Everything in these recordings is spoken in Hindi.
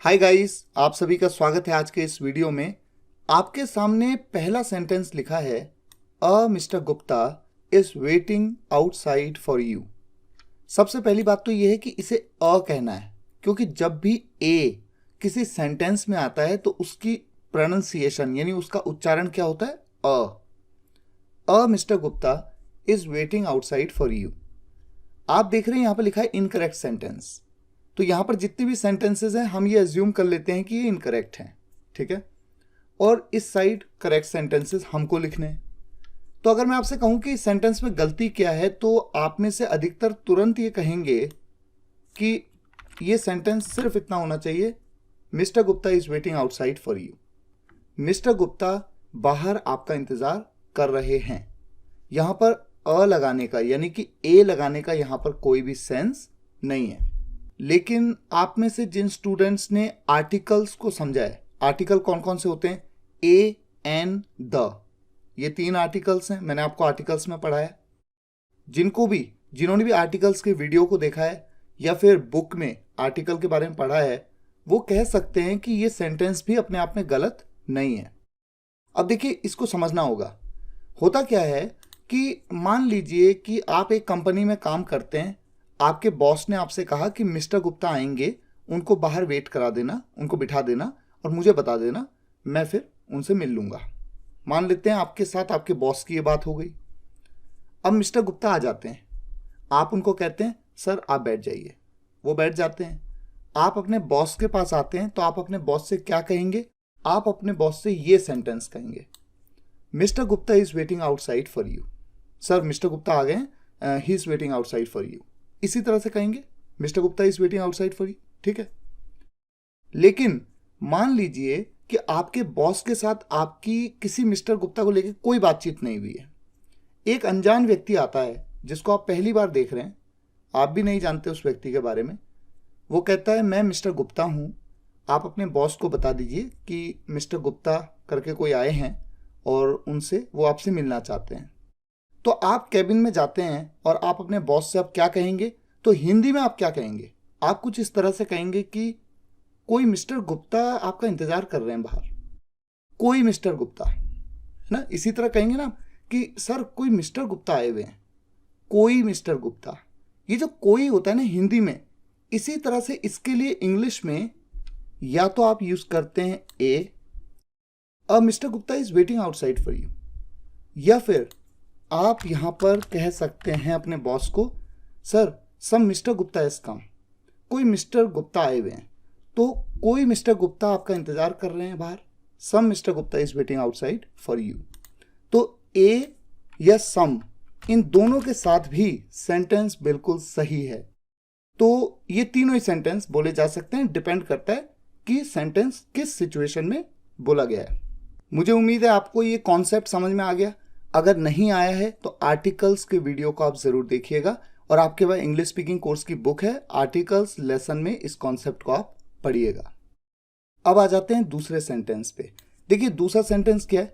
हाय गाइस, आप सभी का स्वागत है आज के इस वीडियो में। आपके सामने पहला सेंटेंस लिखा है, a mister Gupta is waiting outside for you. सबसे पहली बात तो यह है कि इसे अ कहना है, क्योंकि जब भी ए किसी सेंटेंस में आता है तो उसकी प्रोनाउंसिएशन यानी उसका उच्चारण क्या होता है, a mister Gupta is waiting outside for you. आप देख रहे हैं यहां पर लिखा है इनकरेक्ट सेंटेंस, तो यहां पर जितने भी सेंटेंसेस हैं हम ये अज्यूम कर लेते हैं कि ये इनकरेक्ट हैं, ठीक है। और इस साइड करेक्ट सेंटेंसेस हमको लिखने हैं। तो अगर मैं आपसे कहूं कि इस सेंटेंस में गलती क्या है, तो आप में से अधिकतर तुरंत ये कहेंगे कि ये सेंटेंस सिर्फ इतना होना चाहिए, mister Gupta is waiting outside for you. Mister Gupta बाहर आपका इंतजार कर रहे हैं। यहां पर अ लगाने का यानी कि ए लगाने का यहां पर कोई भी सेंस नहीं है। लेकिन आप में से जिन स्टूडेंट्स ने आर्टिकल्स को समझा है, आर्टिकल कौन कौन से होते हैं, ए, एन, द, ये 3 आर्टिकल्स हैं। मैंने आपको आर्टिकल्स में पढ़ाया। जिन्होंने भी आर्टिकल्स के वीडियो को देखा है या फिर बुक में आर्टिकल के बारे में पढ़ा है, वो कह सकते हैं कि ये सेंटेंस भी अपने आप में गलत नहीं है। अब देखिए, इसको समझना होगा। होता क्या है कि मान लीजिए कि आप एक कंपनी में काम करते हैं, आपके बॉस ने आपसे कहा कि मिस्टर गुप्ता आएंगे, उनको बाहर वेट करा देना, उनको बिठा देना और मुझे बता देना, मैं फिर उनसे मिल लूंगा। मान लेते हैं आपके साथ आपके बॉस की ये बात हो गई। अब मिस्टर गुप्ता आ जाते हैं, आप उनको कहते हैं सर आप बैठ जाइए, वो बैठ जाते हैं। आप अपने बॉस के पास आते हैं, तो आप अपने बॉस से क्या कहेंगे, आप अपने बॉस से ये सेंटेंस कहेंगे, mister Gupta is waiting outside for you. Sir mister Gupta आ गए, he is waiting outside for you. इसी तरह से कहेंगे, mister Gupta is waiting outside for you, ठीक है। लेकिन मान लीजिए कि आपके बॉस के साथ आपकी किसी मिस्टर गुप्ता को लेकर कोई बातचीत नहीं हुई है। एक अनजान व्यक्ति आता है जिसको आप पहली बार देख रहे हैं, आप भी नहीं जानते उस व्यक्ति के बारे में। वो कहता है मैं मिस्टर गुप्ता हूं, आप अपने बॉस को बता दीजिए कि मिस्टर गुप्ता करके कोई आए हैं और उनसे वो आपसे मिलना चाहते हैं। तो आप कैबिन में जाते हैं और आप अपने बॉस से आप क्या कहेंगे, तो हिंदी में आप क्या कहेंगे, आप कुछ इस तरह से कहेंगे कि कोई मिस्टर गुप्ता आपका इंतजार कर रहे हैं बाहर, कोई मिस्टर गुप्ता, है ना। इसी तरह कहेंगे ना कि सर कोई मिस्टर गुप्ता आए हुए हैं, कोई मिस्टर गुप्ता। ये जो कोई होता है ना हिंदी में, इसी तरह से इसके लिए इंग्लिश में या तो आप यूज करते हैं a, a mister Gupta is waiting outside for you, या फिर आप यहां पर कह सकते हैं अपने बॉस को, sir some mister Gupta is come, कोई मिस्टर गुप्ता आए हुए हैं। तो कोई मिस्टर गुप्ता आपका इंतजार कर रहे हैं बाहर, some mister Gupta is waiting outside for you. तो ए या सम, इन दोनों के साथ भी सेंटेंस बिल्कुल सही है। तो ये तीनों ही सेंटेंस बोले जा सकते हैं, डिपेंड करता है कि सेंटेंस किस सिचुएशन में बोला गया है। मुझे उम्मीद है आपको ये कॉन्सेप्ट समझ में आ गया। अगर नहीं आया है तो आर्टिकल्स के वीडियो को आप जरूर देखिएगा, और आपके पास इंग्लिश स्पीकिंग कोर्स की बुक है, आर्टिकल्स लेसन में इस कॉन्सेप्ट को आप पढ़िएगा। अब आ जाते हैं दूसरे सेंटेंस पे। देखिए दूसरा सेंटेंस क्या है,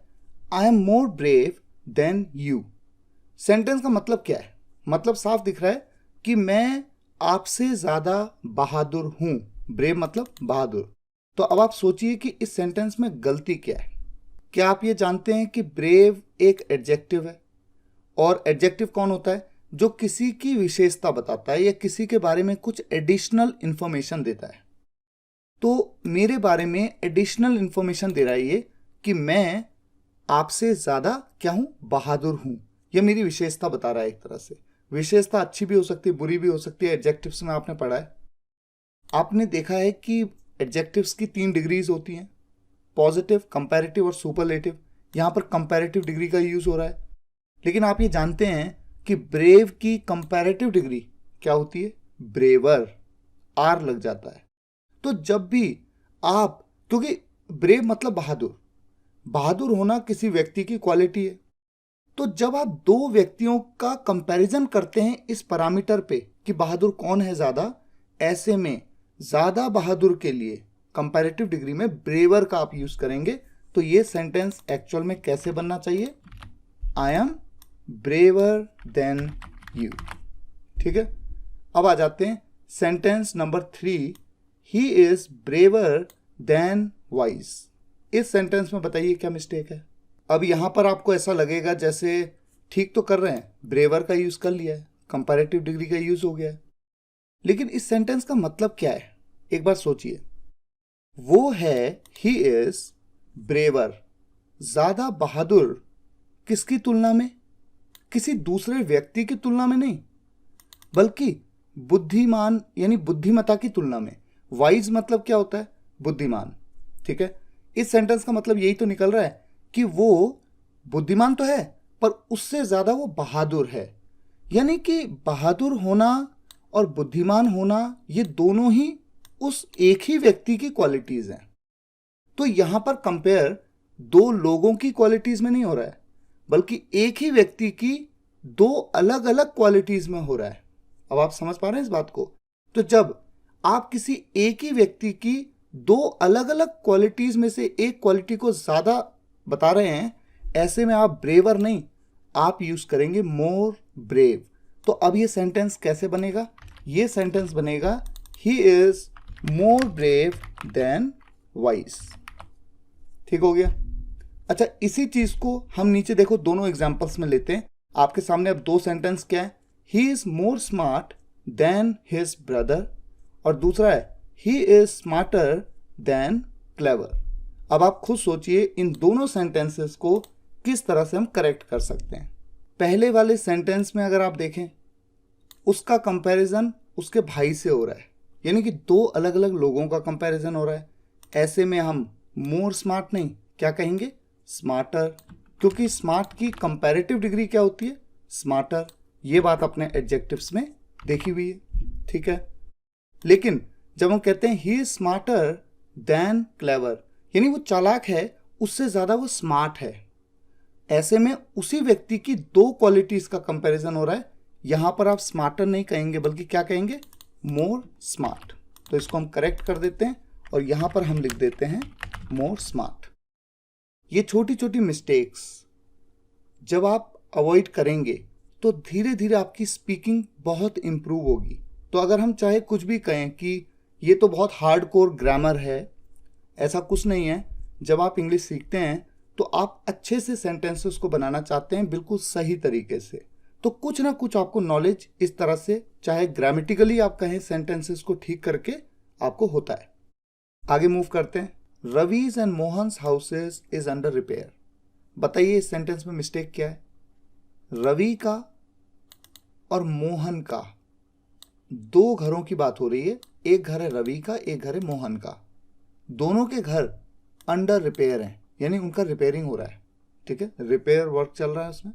I am more brave than you. Sentence का मतलब क्या है, मतलब साफ दिख रहा है कि मैं आपसे ज्यादा बहादुर हूं। ब्रेव मतलब बहादुर। तो अब आप सोचिए कि इस सेंटेंस में गलती क्या है। क्या आप ये जानते हैं कि ब्रेव एक एडजेक्टिव है, और एडजेक्टिव कौन होता है, जो किसी की विशेषता बताता है या किसी के बारे में कुछ एडिशनल इंफॉर्मेशन देता है। तो मेरे बारे में एडिशनल इंफॉर्मेशन दे रहा है ये कि मैं आपसे ज्यादा क्या हूं, बहादुर हूं। यह मेरी विशेषता बता रहा है। एक तरह से विशेषता अच्छी भी हो सकती है, बुरी भी हो सकती है। एडजेक्टिव्स में आपने पढ़ा है, आपने देखा है कि एडजेक्टिव्स की 3 डिग्रीज होती हैं, पॉजिटिव, कंपैरेटिव और सुपरलेटिव। यहां पर कंपैरेटिव डिग्री का यूज हो रहा है। लेकिन आप ये जानते हैं कि ब्रेव की कंपैरेटिव डिग्री क्या होती है, ब्रेवर, आर लग जाता है। तो जब भी आप, क्योंकि ब्रेव मतलब बहादुर, बहादुर होना किसी व्यक्ति की क्वालिटी है। तो जब आप 2 व्यक्तियों का कंपैरिजन करते हैं इस पैरामीटर पे कि बहादुर कौन है ज्यादा, ऐसे में ज्यादा बहादुर के लिए कंपैरेटिव डिग्री में ब्रेवर का आप यूज करेंगे। तो ये सेंटेंस एक्चुअल में कैसे बनना चाहिए, I M braver than you, ठीक है। अब आ जाते हैं sentence number 3, he is braver than wise. इस सेंटेंस में बताइए क्या मिस्टेक है। अब यहां पर आपको ऐसा लगेगा जैसे ठीक तो कर रहे हैं, ब्रेवर का यूज कर लिया है, कंपैरेटिव डिग्री का यूज हो गया है, लेकिन इस सेंटेंस का मतलब क्या है एक बार सोचिए। वो है ही इज ब्रेवर, ज्यादा बहादुर किसकी तुलना में? किसी दूसरे व्यक्ति की तुलना में नहीं, बल्कि बुद्धिमान यानी बुद्धिमता की तुलना में। वाइज मतलब क्या होता है? बुद्धिमान। ठीक है, इस सेंटेंस का मतलब यही तो निकल रहा है कि वो बुद्धिमान तो है पर उससे ज्यादा वो बहादुर है। यानी कि बहादुर होना और बुद्धिमान होना ये दोनों ही उस एक ही व्यक्ति की क्वालिटीज हैं। तो यहां पर कंपेयर दो लोगों की क्वालिटीज में नहीं हो रहा है, बल्कि एक ही व्यक्ति की दो अलग अलग क्वालिटीज में हो रहा है। अब आप समझ पा रहे हैं इस बात को? तो जब आप किसी एक ही व्यक्ति की दो अलग अलग क्वालिटीज में से एक क्वालिटी को ज्यादा बता रहे हैं, ऐसे में आप ब्रेवर नहीं, आप यूज करेंगे मोर ब्रेव। तो अब ये सेंटेंस कैसे बनेगा? ये सेंटेंस बनेगा he is more brave than wise. ठीक हो गया? अच्छा, इसी चीज को हम नीचे देखो दोनों एग्जांपल्स में लेते हैं। आपके सामने अब दो सेंटेंस क्या है? ही is more smart than his brother, और दूसरा है he is smarter than clever. अब आप खुद सोचिए इन दोनों सेंटेंसेस को किस तरह से हम करेक्ट कर सकते हैं। पहले वाले सेंटेंस में अगर आप देखें, उसका कंपैरिजन उसके भाई से हो रहा है, यानी कि दो अलग अलग लोगों का कंपैरिजन हो रहा है। ऐसे में हम मोर स्मार्ट नहीं, क्या कहेंगे? स्मार्टर, क्योंकि स्मार्ट की कंपैरेटिव डिग्री क्या होती है? स्मार्टर। ये बात अपने एडजेक्टिव्स में देखी हुई है। ठीक है, लेकिन जब हम कहते हैं he is smarter than clever, यानी वो चालाक है, उससे ज्यादा वो स्मार्ट है। ऐसे में उसी व्यक्ति की दो क्वालिटीज का कंपैरिजन हो रहा है। यहां पर आप स्मार्टर नहीं कहेंगे, बल्कि क्या कहेंगे? More smart. तो इसको हम करेक्ट कर देते हैं और यहां पर हम लिख देते हैं मोर स्मार्ट। ये छोटी छोटी मिस्टेक्स जब आप अवॉइड करेंगे तो धीरे धीरे आपकी स्पीकिंग बहुत इंप्रूव होगी। तो अगर हम चाहे कुछ भी कहें कि ये तो बहुत हार्डकोर ग्रामर है, ऐसा कुछ नहीं है। जब आप इंग्लिश सीखते हैं तो आप अच्छे से सेंटेंसेस को बनाना चाहते हैं बिल्कुल सही तरीके से, तो कुछ ना कुछ आपको नॉलेज इस तरह से, चाहे ग्रामेटिकली आप कहें सेंटेंसेस को ठीक करके आपको होता है। आगे मूव करते हैं। Ravi's and Mohan's houses is under repair. बताइए इस सेंटेंस में मिस्टेक क्या है? रवि का और मोहन का, दो घरों की बात हो रही है। एक घर है रवि का, एक घर है मोहन का। दोनों के घर अंडर रिपेयर हैं, यानी उनका रिपेयरिंग हो रहा है। ठीक है, रिपेयर वर्क चल रहा है उसमें।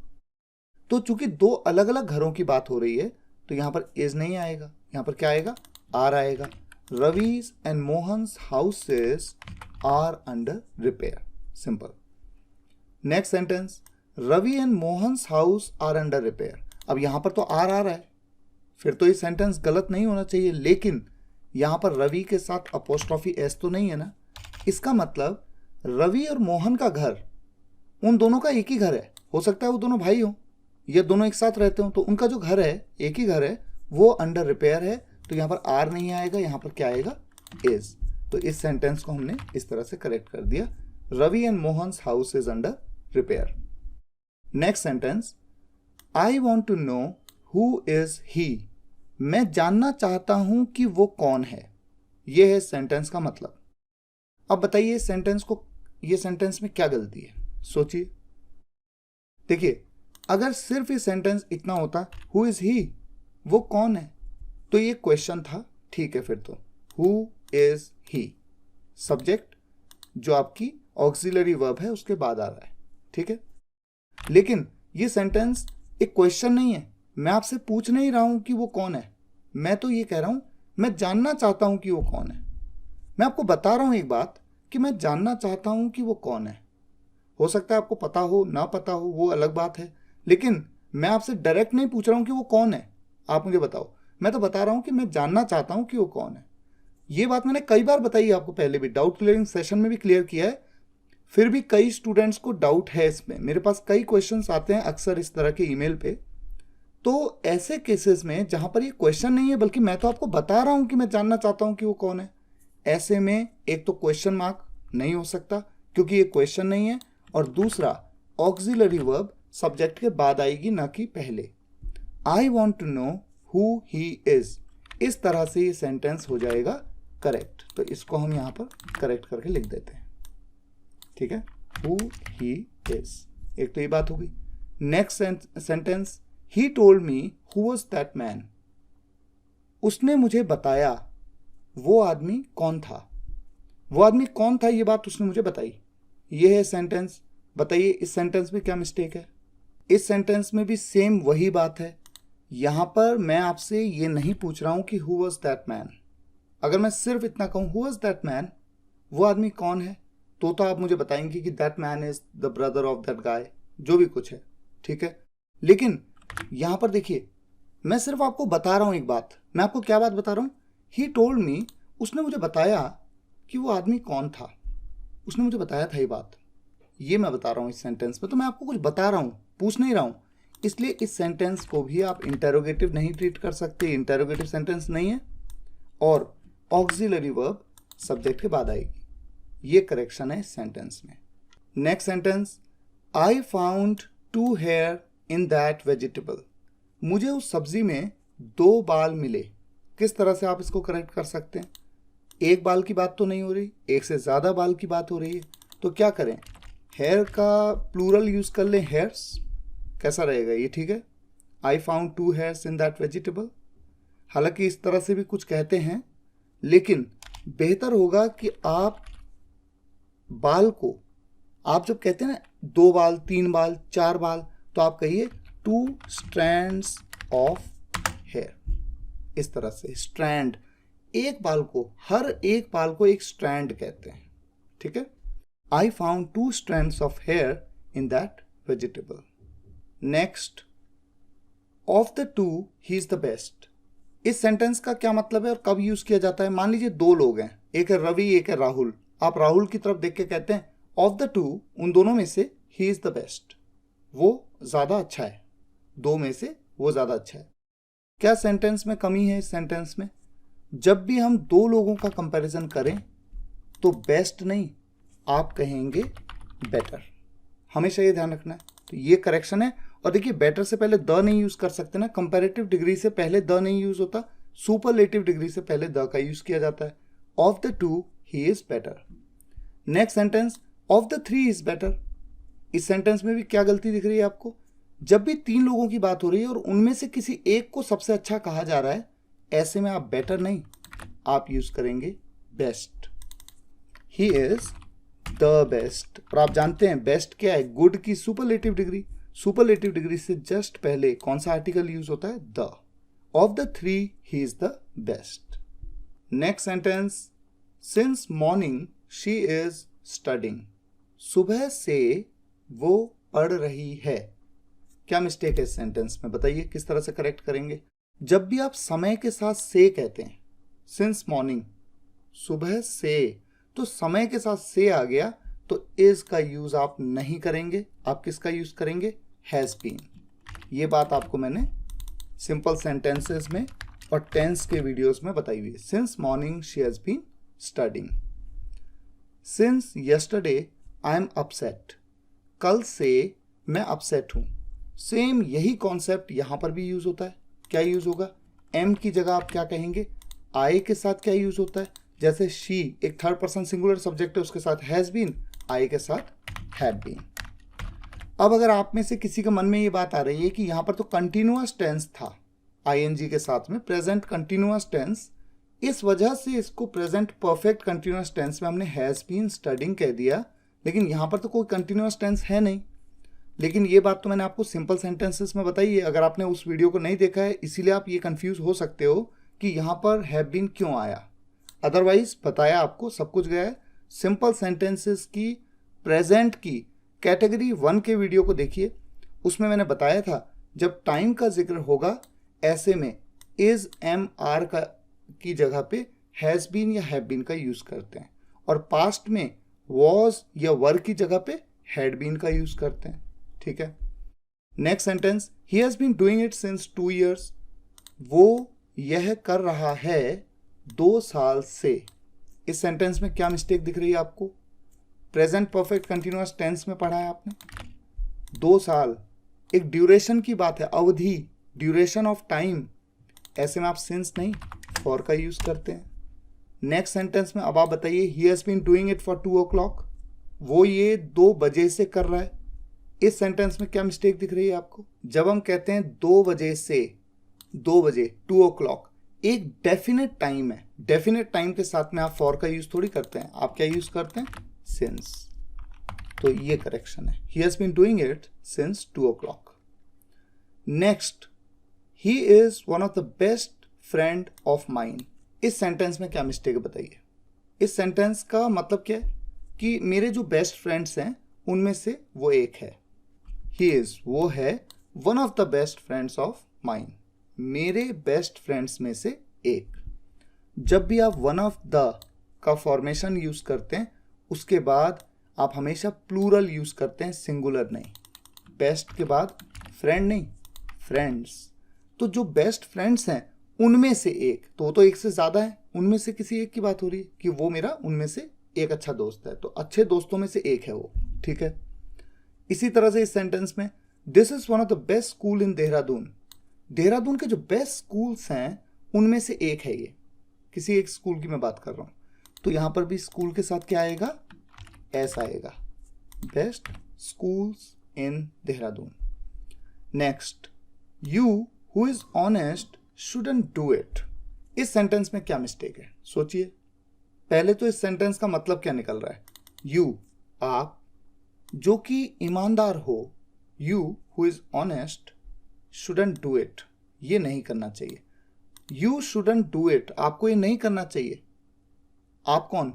तो चूंकि दो अलग अलग घरों की बात हो रही है तो यहां पर इज नहीं आएगा, यहां पर क्या आएगा? आर आएगा। Ravi's and Mohan's houses are under repair. Simple. Next sentence, Ravi and Mohan's house are under repair. अब यहां पर तो आर आ रहा है, फिर तो ये सेंटेंस गलत नहीं होना चाहिए, लेकिन यहां पर रवि के साथ अपोस्ट्रोफी एस तो नहीं है ना। इसका मतलब रवि और मोहन का घर, उन दोनों का एक ही घर है। हो सकता है वो दोनों भाई हो या दोनों एक साथ रहते हो, तो उनका जो घर है, एक ही घर है, वो अंडर रिपेयर है। तो यहां पर आर नहीं आएगा, यहां पर क्या आएगा? इज। तो इस सेंटेंस को हमने इस तरह से करेक्ट कर दिया, Ravi and Mohan's house is under repair. Next sentence, I want to know who is he. मैं जानना चाहता हूं कि वो कौन है। यह है सेंटेंस का मतलब। अब बताइए ये सेंटेंस में क्या गलती है? सोचिए। देखिए, अगर सिर्फ ये सेंटेंस इतना होता, हु इज ही, वो कौन है, तो ये क्वेश्चन था। ठीक है, फिर तो हु इज ही, सब्जेक्ट जो आपकी ऑक्सिलरी वर्ब है उसके बाद आ रहा है। ठीक है, लेकिन ये सेंटेंस एक क्वेश्चन नहीं है। मैं आपसे पूछ नहीं रहा हूं कि वो कौन है, मैं तो ये कह रहा हूं मैं जानना चाहता हूं कि वो कौन है। मैं आपको बता रहा हूं एक बात कि मैं जानना चाहता हूं कि वो कौन है। हो सकता है आपको पता हो ना पता हो, वो अलग बात है, लेकिन मैं आपसे डायरेक्ट नहीं पूछ रहा हूं कि वो कौन है, आप मुझे बताओ। मैं तो बता रहा हूं कि मैं जानना चाहता हूं कि वो कौन है। ये बात मैंने कई बार बताई है आपको, पहले भी डाउट क्लियरिंग सेशन में भी क्लियर किया है। फिर भी कई स्टूडेंट्स को डाउट है इसमें। मेरे पास कई क्वेश्चंस आते हैं अक्सर इस तरह के ईमेल पे। तो ऐसे केसेस में जहां पर ये क्वेश्चन नहीं है, बल्कि मैं तो आपको बता रहा हूं कि मैं जानना चाहता हूं कि वो कौन है, ऐसे में एक तो क्वेश्चन मार्क नहीं हो सकता क्योंकि ये क्वेश्चन नहीं है, और दूसरा ऑक्सिलरी वर्ब सब्जेक्ट के बाद आएगी ना कि पहले। I want to know who he is, इस तरह से ये सेंटेंस हो जाएगा करेक्ट। तो इसको हम यहाँ पर करेक्ट करके लिख देते हैं, ठीक है, हु ही इज। एक तो ये बात हो गई। Next sentence, he told me who was that man, उसने मुझे बताया वो आदमी कौन था। वो आदमी कौन था ये बात उसने मुझे बताई। ये है सेंटेंस। बताइए इस सेंटेंस में क्या मिस्टेक है। इस सेंटेंस में भी सेम वही बात है। यहां पर मैं आपसे ये नहीं पूछ रहा हूं कि हु वाज दैट मैन। अगर मैं सिर्फ इतना कहूं हु वाज दैट मैन, वो आदमी कौन है, तो आप मुझे बताएंगे कि that man is the brother of that guy, जो भी कुछ है, ठीक है। लेकिन यहां पर देखिए, मैं सिर्फ आपको बता रहा हूं एक बात। मैं आपको क्या बात बता रहा हूं, ही टोल्ड मी, उसने मुझे बताया कि वो आदमी कौन था। उसने मुझे बताया था ये बात, ये मैं बता रहा हूं इस सेंटेंस में। तो मैं आपको कुछ बता रहा हूं, पूछ नहीं रहा हूं। इसलिए इस सेंटेंस को भी आप इंटेरोगेटिव नहीं ट्रीट कर सकते, इंटेरोगेटिव सेंटेंस नहीं है, और ऑक्सिलरी वर्ब सब्जेक्ट के बाद आएगी। ये करेक्शन है इस सेंटेंस में। Next sentence, I found 2 here in that vegetable, मुझे उस सब्जी में 2 बाल मिले। किस तरह से आप इसको करेक्ट कर सकते हैं। एक बाल की बात तो नहीं हो रही, एक से ज़्यादा बाल की बात हो रही है। तो क्या करें, हेयर का प्लूरल यूज़ कर लें, हेयर्स। कैसा रहेगा ये, ठीक है। I found 2 hairs in that vegetable. हालांकि इस तरह से भी कुछ कहते हैं, लेकिन बेहतर होगा कि आप बाल को, आप जब कहते हैं ना 2 बाल, 3 बाल, 4 बाल, तो आप कहिए 2 strands ऑफ हेयर। इस तरह से स्ट्रैंड, एक बाल को, हर एक बाल को एक स्ट्रैंड कहते हैं, ठीक है। I found 2 strands of here in that vegetable. Next, of the 2 he is the best. इस सेंटेंस का क्या मतलब है और कब यूज किया जाता है। मान लीजिए 2 लोग हैं, एक है रवि, एक है राहुल। आप राहुल की तरफ देख के कहते हैं ऑफ द 2, उन दोनों में से ही इज द बेस्ट, वो ज्यादा अच्छा है। 2 में से वो ज्यादा अच्छा है। क्या सेंटेंस में कमी है इस सेंटेंस में। जब भी हम 2 लोगों का कंपैरिजन करें तो बेस्ट नहीं, आप कहेंगे बेटर। हमेशा ये ध्यान रखना है। तो ये करेक्शन है। और देखिए, बेटर से पहले द नहीं यूज कर सकते ना। कंपैरेटिव डिग्री से पहले द नहीं यूज होता, सुपरलेटिव डिग्री से पहले द का यूज किया जाता है। Of the 2 he is better. Next sentence, of the 3 is better. इस सेंटेंस में भी क्या गलती दिख रही है आपको। जब भी 3 लोगों की बात हो रही है और उनमें से किसी एक को सबसे अच्छा कहा जा रहा है, ऐसे में आप बेटर नहीं, आप यूज करेंगे best. He is the best. और आप जानते हैं बेस्ट क्या है, गुड की सुपरलेटिव डिग्री। सुपरलेटिव डिग्री से जस्ट पहले कौन सा आर्टिकल यूज होता है, the. Of the 3 he is the best. Next sentence, since morning she is studying. सुबह से वो पढ़ रही है। क्या मिस्टेक है इस सेंटेंस में, बताइए किस तरह से करेक्ट करेंगे। जब भी आप समय के साथ से कहते हैं, सिंस मॉर्निंग, सुबह से, तो समय के साथ से आ गया, तो इज का यूज आप नहीं करेंगे। आप किसका यूज करेंगे, हैज बीन। ये बात आपको मैंने सिंपल सेंटेंसेस में और टेंस के वीडियोस में बताई हुई है। Since morning she has been studying. Since yesterday I am upset. कल से मैं अपसेट हूं। सेम यही कॉन्सेप्ट यहां पर भी यूज होता है। क्या यूज होगा, एम की जगह आप क्या कहेंगे, आई के साथ क्या यूज होता है। जैसे शी एक थर्ड पर्सन सिंगुलर सब्जेक्ट है, उसके साथ हैज बीन, आई के साथ हैड बीन। अब अगर आप में से किसी के मन में ये बात आ रही है कि यहां पर तो कंटिन्यूअस टेंस था आईएनजी के साथ में, प्रेजेंट कंटिन्यूअस टेंस, इस वजह से इसको प्रेजेंट परफेक्ट कंटिन्यूअस टेंस में हमने हैज बीन स्टडिंग कह दिया, लेकिन यहां पर तो कोई कंटिन्यूअस टेंस है नहीं। लेकिन ये बात तो मैंने आपको सिंपल सेंटेंसेस में बताई है। अगर आपने उस वीडियो को नहीं देखा है, इसीलिए आप ये कंफ्यूज हो सकते हो कि यहां पर हैव बीन क्यों आया। अदरवाइज बताया आपको, सब कुछ गया है। सिंपल सेंटेंसेस की प्रेजेंट की कैटेगरी 1 के वीडियो को देखिए, उसमें मैंने बताया था जब टाइम का जिक्र होगा, ऐसे में इज एम आर का की जगह पे हैज बीन या हैव बीन का यूज करते हैं, और पास्ट में वॉज या वर की जगह पे हैड बीन का यूज करते हैं, ठीक है। Next sentence, he has been doing it since 2 years। वो यह कर रहा है 2 साल से। इस सेंटेंस में क्या मिस्टेक दिख रही है आपको? प्रेजेंट परफेक्ट कंटिन्यूअस टेंस में पढ़ा है आपने, 2 साल, एक ड्यूरेशन की बात है, अवधि, ड्यूरेशन ऑफ टाइम। ऐसे में आप सिंस नहीं, फॉर का यूज करते हैं। नेक्स्ट सेंटेंस में अब आप बताइए, he has been doing it for 2 o'clock, वो ये 2 बजे से कर रहा है। इस सेंटेंस में क्या मिस्टेक दिख रही है आपको? जब हम कहते हैं 2 बजे से, 2 बजे 2 o'clock, एक डेफिनेट टाइम है, डेफिनेट टाइम के साथ में आप फॉर का यूज थोड़ी करते हैं, आप क्या यूज करते हैं? सिंस। तो ये करेक्शन है, he has been doing it since 2 o'clock। Next, he is one of the best friend of mine. इस सेंटेंस में क्या मिस्टेक है बताइए? इस सेंटेंस का मतलब क्या है कि मेरे जो बेस्ट फ्रेंड्स हैं उनमें से वो एक है। ही इज, वो है, one of the best friends of mine, मेरे बेस्ट फ्रेंड्स में से एक। जब भी आप वन ऑफ द का फॉर्मेशन यूज करते हैं उसके बाद आप हमेशा प्लूरल यूज करते हैं, सिंगुलर नहीं। बेस्ट के बाद फ्रेंड नहीं, फ्रेंड्स। तो जो बेस्ट फ्रेंड्स हैं उनमें से एक, तो वो तो एक से ज्यादा है, उनमें से किसी एक की बात हो रही है कि वो मेरा उनमें से एक अच्छा दोस्त है, तो अच्छे दोस्तों में से एक है वो, ठीक है। इसी तरह से इस सेंटेंस में, this is one of the best school इन देहरादून, देहरादून के जो बेस्ट स्कूल्स हैं उनमें से एक है ये, किसी एक स्कूल की मैं बात कर रहा हूं। तो यहां पर भी स्कूल के साथ क्या आएगा? एस आएगा, best schools in Dehradun. Next, you who is honest shouldn't do it. इस सेंटेंस में क्या मिस्टेक है सोचिए। पहले तो इस सेंटेंस का मतलब क्या निकल रहा है? यू, आप जो कि ईमानदार हो, you who is honest shouldn't do it, ये नहीं करना चाहिए। यू शुडंट डू इट, आपको ये नहीं करना चाहिए। आप कौन?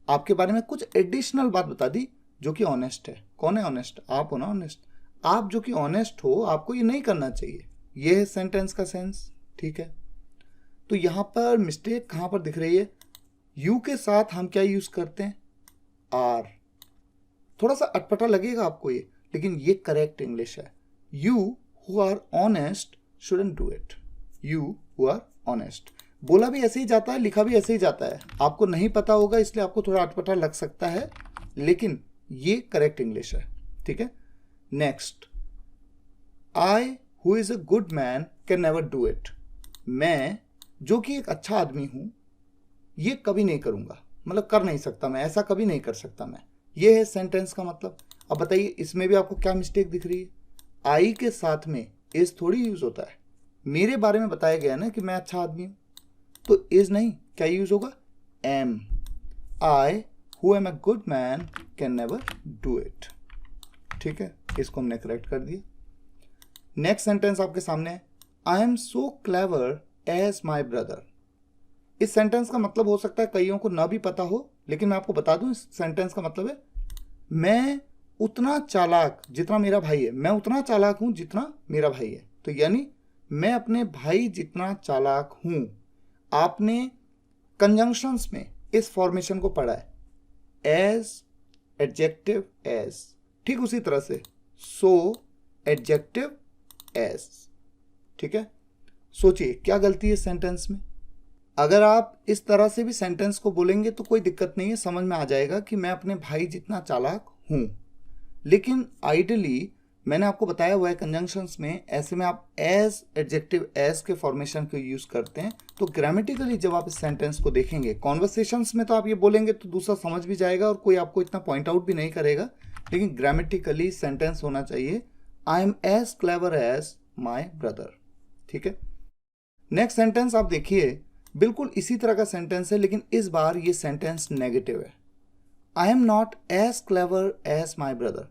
आपके बारे में कुछ एडिशनल बात बता दी जो कि ऑनेस्ट है। कौन है ऑनेस्ट? आप हो ना ऑनेस्ट। आप जो कि ऑनेस्ट हो, आपको ये नहीं करना चाहिए। ये है सेंटेंस का सेंस, ठीक है। तो यहां पर मिस्टेक कहां पर दिख रही है? यू के साथ हम क्या यूज करते हैं? आर। थोड़ा सा अटपटा लगेगा आपको ये, लेकिन ये करेक्ट इंग्लिश है। You who are honest shouldn't do it, you who are honest. बोला भी ऐसे ही जाता है, लिखा भी ऐसे ही जाता है। आपको नहीं पता होगा इसलिए आपको थोड़ा अटपटा लग सकता है, लेकिन ये करेक्ट इंग्लिश है, ठीक है। Next, I who is a good man can never do it. मैं जो कि एक अच्छा आदमी हूं, ये कभी नहीं करूंगा, मतलब कर नहीं सकता मैं, ऐसा कभी नहीं कर सकता मैं। ये है सेंटेंस का मतलब। अब बताइए इसमें भी आपको क्या मिस्टेक दिख रही है? आई के साथ में इज थोड़ी यूज होता है। मेरे बारे में बताया गया ना कि मैं अच्छा आदमी हूं, तो इज नहीं, क्या यूज होगा? Am. I who am a good man can never do it, ठीक है। इसको हमने करेक्ट कर दिया। नेक्स्ट सेंटेंस आपके सामने है, I am so clever as my brother. इस सेंटेंस का मतलब हो सकता है कईयों को ना भी पता हो, लेकिन मैं आपको बता दूं इस सेंटेंस का मतलब है, मैं उतना चालाक जितना मेरा भाई है, मैं उतना चालाक हूं जितना मेरा भाई है। तो यानी मैं अपने भाई जितना चालाक हूं। आपने कंजंक्शंस में इस फॉर्मेशन को पढ़ा है, एज, एडजेक्टिव, एज, ठीक उसी तरह से सो, एडजेक्टिव, एज, ठीक है। सोचिए क्या गलती है सेंटेंस में। अगर आप इस तरह से भी सेंटेंस को बोलेंगे तो कोई दिक्कत नहीं है, समझ में आ जाएगा कि मैं अपने भाई जितना चालाक हूं। लेकिन आइडियली मैंने आपको बताया हुआ है कंजंक्शंस में ऐसे में आप एज, एडजेक्टिव, एज के फॉर्मेशन को यूज करते हैं। तो ग्रामेटिकली जब आप इस सेंटेंस को देखेंगे, कॉन्वर्सेशंस में तो आप ये बोलेंगे तो दूसरा समझ भी जाएगा और कोई आपको इतना पॉइंट आउट भी नहीं करेगा, लेकिन ग्रामेटिकली सेंटेंस होना चाहिए, I am as clever as my brother, ठीक है। नेक्स्ट सेंटेंस आप देखिए, बिल्कुल इसी तरह का सेंटेंस है, लेकिन इस बार ये सेंटेंस नेगेटिव है। I am not as clever as my brother,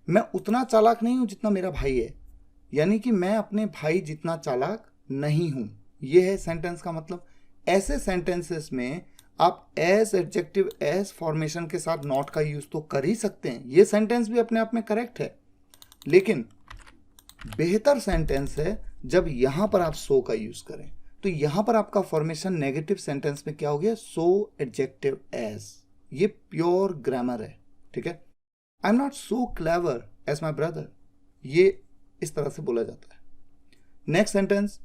मैं उतना चालाक नहीं हूं जितना मेरा भाई है, यानी कि मैं अपने भाई जितना चालाक नहीं हूं। यह है सेंटेंस का मतलब। ऐसे सेंटेंसेस में आप एज, एडजेक्टिव, एज फॉर्मेशन के साथ नॉट का यूज तो कर ही सकते हैं, ये सेंटेंस भी अपने आप में करेक्ट है, लेकिन बेहतर सेंटेंस है जब यहां पर आप सो का यूज करें। तो यहां पर आपका फॉर्मेशन नेगेटिव सेंटेंस में क्या हो गया? So, adjective, as. ये प्योर ग्रामर है, ठीक है। I am not so clever as my brother, ये इस तरह से बोला जाता है। Next sentence,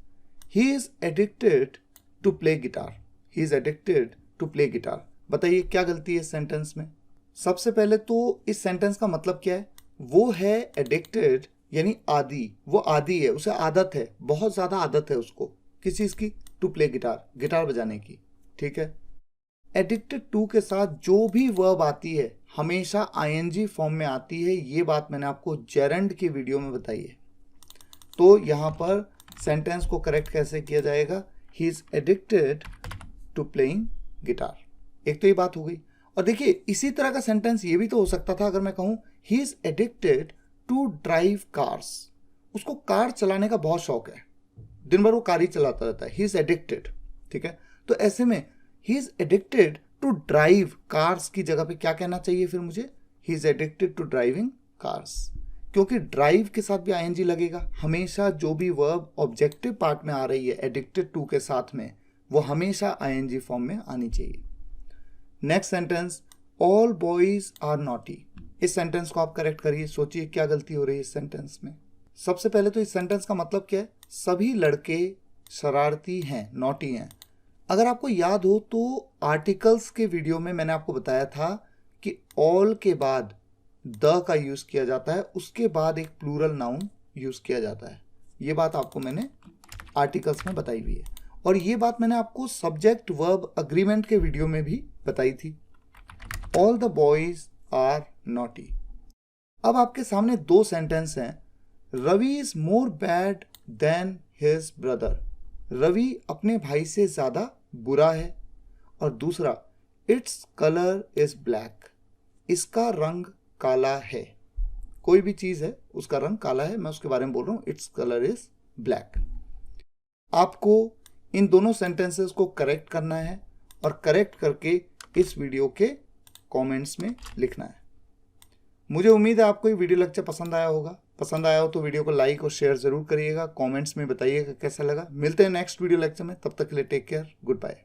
he is addicted to play guitar, he is addicted to play guitar. बताइए क्या गलती है इस सेंटेंस में। सबसे पहले तो इस सेंटेंस का मतलब क्या है, वो है एडिक्टेड यानी आदी, वो आदी है, उसे आदत है, बहुत ज़्यादा आदत है उसको किस चीज़ की, टू प्ले गिटार, गिटार बजाने की। ठीक है, एडिक्टेड टू के साथ जो भी वर्ब आती है हमेशा आईएनजी फॉर्म में आती है, ये बात मैंने आपको जेरंड की वीडियो में बताई है। तो यहाँ पर सेंटेंस को करेक्ट कैसे किया जाएगा, he is addicted to playing guitar. एक तो ये बात हो गई। और देखिए इसी तरह का सेंटेंस ये भी तो हो सकता था अगर मैं कहूँ he is addicted to drive cars, उसको कार चलाने का बहुत शौक है, दिन भर वो कार ही चलाता रहता है, ही इज एडिक्टेड। ठीक है, तो ऐसे में he is addicted to drive cars की जगह पे क्या कहना चाहिए फिर मुझे, he is addicted to driving cars, क्योंकि ड्राइव के साथ भी आईएनजी लगेगा। हमेशा जो भी वर्ब ऑब्जेक्टिव पार्ट में आ रही है एडिक्टेड टू के साथ में, वो हमेशा आईएनजी फॉर्म में आनी चाहिए। Next sentence, all boys are naughty. इस सेंटेंस को आप करेक्ट करिए, सोचिए क्या गलती हो रही है इस सेंटेंस में। सबसे पहले तो इस सेंटेंस का मतलब क्या है, सभी लड़के शरारती हैं, नॉटी हैं। अगर आपको याद हो तो आर्टिकल्स के वीडियो में मैंने आपको बताया था कि ऑल के बाद द का यूज किया जाता है, उसके बाद एक प्लूरल नाउन यूज किया जाता है। ये बात आपको मैंने आर्टिकल्स में बताई हुई है, और ये बात मैंने आपको सब्जेक्ट वर्ब अग्रीमेंट के वीडियो में भी बताई थी। All the boys are naughty. अब आपके सामने दो सेंटेंस हैं, Ravi is more bad than his brother, Ravi अपने भाई से ज्यादा बुरा है, और दूसरा इट्स कलर इज ब्लैक, इसका रंग काला है। कोई भी चीज है उसका रंग काला है, मैं उसके बारे में बोल रहा हूं, इट्स कलर इज ब्लैक। आपको इन दोनों सेंटेंसेस को करेक्ट करना है और करेक्ट करके इस वीडियो के कमेंट्स में लिखना है। मुझे उम्मीद है आपको ये वीडियो लेक्चर पसंद आया होगा। पसंद आया हो तो वीडियो को लाइक और शेयर जरूर करिएगा, कमेंट्स में बताइएगा कैसा लगा। मिलते हैं नेक्स्ट वीडियो लेक्चर में, तब तक के लिए टेक केयर, गुड बाय।